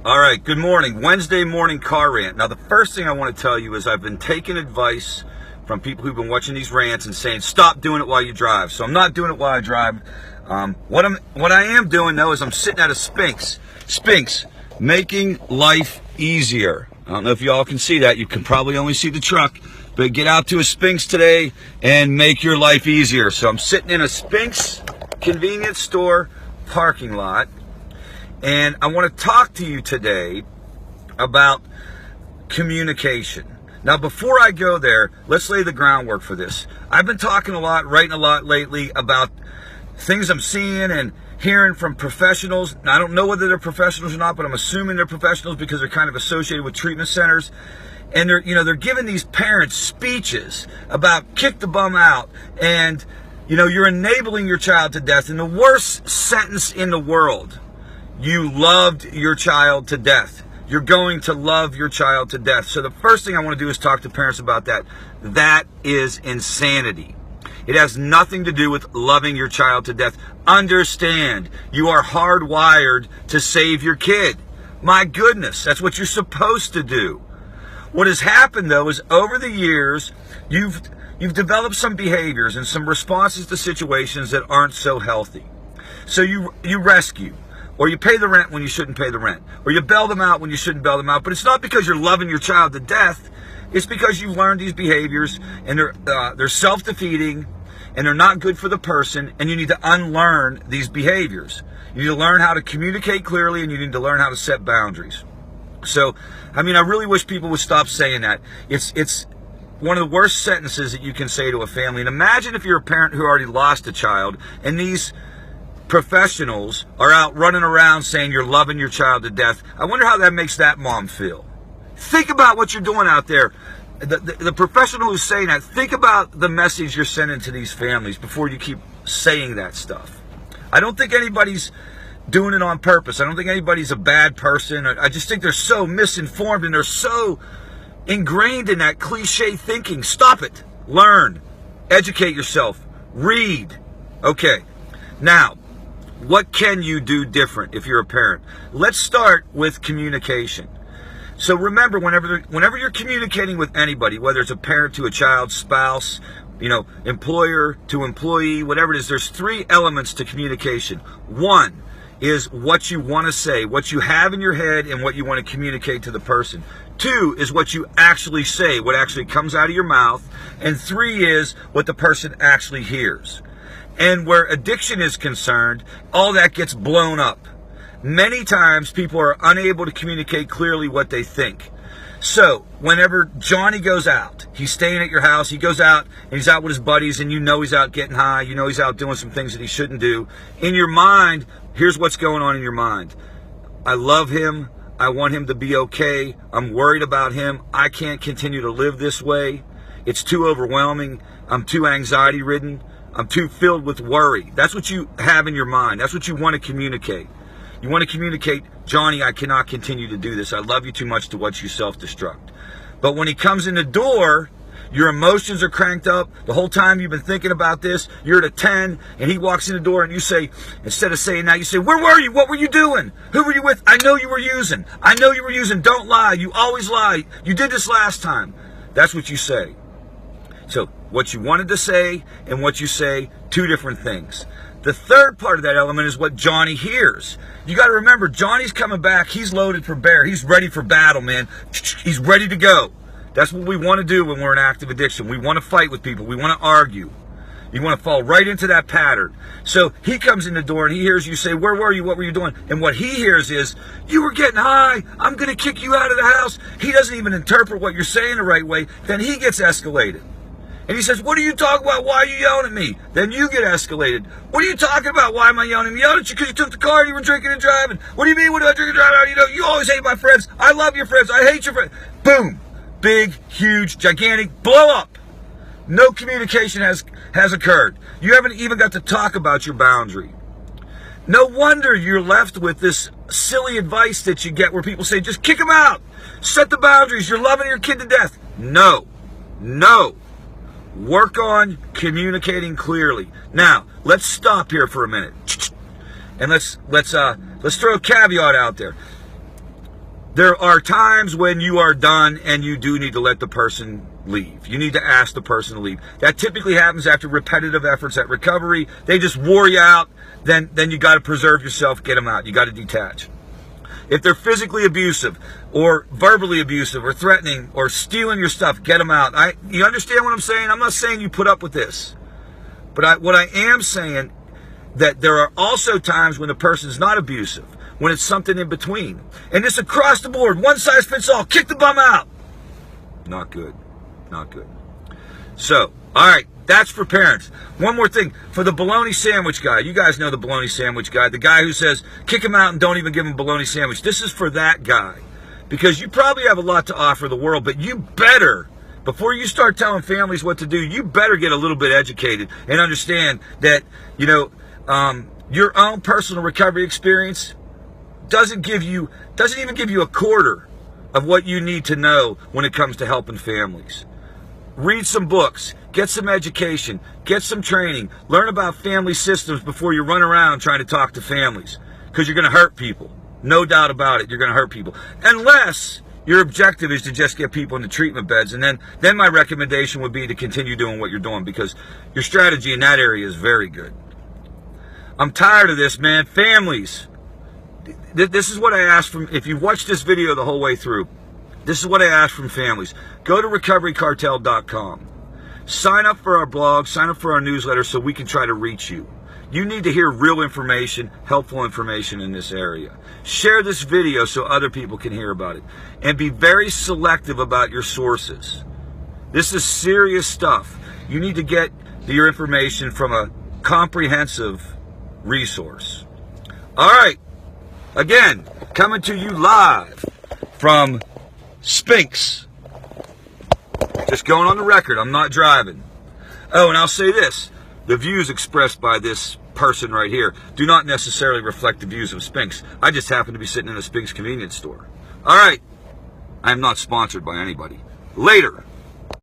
All right, good morning. Wednesday morning car rant. Now, the first thing I want to tell you is I've been taking advice from people who've been watching these rants and saying, stop doing it while you drive. So I'm not doing it while I drive. What I am doing, though, is I'm sitting at a Sphinx, making life easier. I don't know if y'all can see that. You can probably only see the truck. But get out to a Sphinx today and make your life easier. So I'm sitting in a Sphinx convenience store parking lot. And I want to talk to you today about communication. Now, before I go there, let's lay the groundwork for this. I've been talking a lot, writing a lot lately about things I'm seeing and hearing from professionals. Now, I don't know whether they're professionals or not, but I'm assuming they're professionals because they're kind of associated with treatment centers. And they're giving these parents speeches about kick the bum out and, you're enabling your child to death. And the worst sentence in the world, you loved your child to death. You're going to love your child to death. So the first thing I want to do is talk to parents about that. That is insanity. It has nothing to do with loving your child to death. Understand, you are hardwired to save your kid. My goodness, that's what you're supposed to do. What has happened, though, is over the years, you've developed some behaviors and some responses to situations that aren't so healthy. So you rescue. Or you pay the rent when you shouldn't pay the rent. Or you bail them out when you shouldn't bail them out. But it's not because you're loving your child to death. It's because you've learned these behaviors and they're self-defeating and they're not good for the person, and you need to unlearn these behaviors. You need to learn how to communicate clearly, and you need to learn how to set boundaries. So, I really wish people would stop saying that. It's one of the worst sentences that you can say to a family. And imagine if you're a parent who already lost a child, and these professionals are out running around saying you're loving your child to death. I wonder how that makes that mom feel. Think about what you're doing out there. The professional who's saying that, think about the message you're sending to these families before you keep saying that stuff. I don't think anybody's doing it on purpose. I don't think anybody's a bad person. I just think they're so misinformed and they're so ingrained in that cliche thinking. Stop it. Learn. Educate yourself. Read. Okay. Now, what can you do different if you're a parent? Let's start with communication. So remember, whenever you're communicating with anybody, whether it's a parent to a child, spouse, employer to employee, whatever it is, there's three elements to communication. One is what you want to say, what you have in your head, and what you want to communicate to the person. Two is what you actually say, what actually comes out of your mouth. And three is what the person actually hears. And where addiction is concerned, all that gets blown up. Many times people are unable to communicate clearly what they think. So whenever Johnny goes out, he's staying at your house, he goes out and he's out with his buddies, and he's out getting high, he's out doing some things that he shouldn't do. In your mind, here's what's going on in your mind. I love him. I want him to be okay. I'm worried about him. I can't continue to live this way. It's too overwhelming. I'm too anxiety ridden. I'm too filled with worry. That's what you have in your mind. That's what you want to communicate. You want to communicate, Johnny, I cannot continue to do this. I love you too much to watch you self-destruct. But when he comes in the door, your emotions are cranked up. The whole time you've been thinking about this, you're at a 10, and he walks in the door, and you say, instead of saying that, you say, where were you? What were you doing? Who were you with? I know you were using. I know you were using. Don't lie. You always lie. You did this last time. That's what you say. So what you wanted to say and what you say, two different things. The third part of that element is what Johnny hears. You got to remember, Johnny's coming back. He's loaded for bear. He's ready for battle, man. He's ready to go. That's what we want to do when we're in active addiction. We want to fight with people. We want to argue. You want to fall right into that pattern. So he comes in the door and he hears you say, where were you? What were you doing? And what he hears is, you were getting high. I'm going to kick you out of the house. He doesn't even interpret what you're saying the right way. Then he gets escalated. And he says, what are you talking about? Why are you yelling at me? Then you get escalated. What are you talking about? Why am I yelling? I'm yelling at you because you took the car and you were drinking and driving. What do you mean when I drink and drive? You always hate my friends. I love your friends. I hate your friends. Boom. Big, huge, gigantic blow up. No communication has occurred. You haven't even got to talk about your boundary. No wonder you're left with this silly advice that you get where people say, just kick him out. Set the boundaries. You're loving your kid to death. No. Work on communicating clearly. Now, let's stop here for a minute. And let's throw a caveat out there. There are times when you are done and you do need to let the person leave. You need to ask the person to leave. That typically happens after repetitive efforts at recovery. They just wore you out. Then you got to preserve yourself, get them out. You got to detach. If they're physically abusive or verbally abusive or threatening or stealing your stuff, get them out. You understand what I'm saying? I'm not saying you put up with this. But what I am saying, that there are also times when the person's not abusive, when it's something in between. And it's across the board. One size fits all. Kick the bum out. Not good. Not good. So, all right. That's for parents. One more thing. For the bologna sandwich guy. You guys know the bologna sandwich guy. The guy who says, kick him out and don't even give him a bologna sandwich. This is for that guy. Because you probably have a lot to offer the world, but you better, before you start telling families what to do, you better get a little bit educated and understand that, your own personal recovery experience doesn't even give you a quarter of what you need to know when it comes to helping families. Read some books, get some education, get some training, learn about family systems before you run around trying to talk to families, because you're going to hurt people. No doubt about it, you're going to hurt people. Unless your objective is to just get people into treatment beds, and then my recommendation would be to continue doing what you're doing, because your strategy in that area is very good. I'm tired of this, man. Families. This is what I ask from, if you've watched this video the whole way through, this is what I ask from families. Go to recoverycartel.com. Sign up for our blog, sign up for our newsletter so we can try to reach you. You need to hear real information, helpful information in this area. Share this video so other people can hear about it. And be very selective about your sources. This is serious stuff. You need to get your information from a comprehensive resource. All right. Again, coming to you live from Spinks. Just going on the record, I'm not driving. Oh, and I'll say this. The views expressed by this person right here do not necessarily reflect the views of Spinks. I just happen to be sitting in a Spinks convenience store. All right. I am not sponsored by anybody. Later.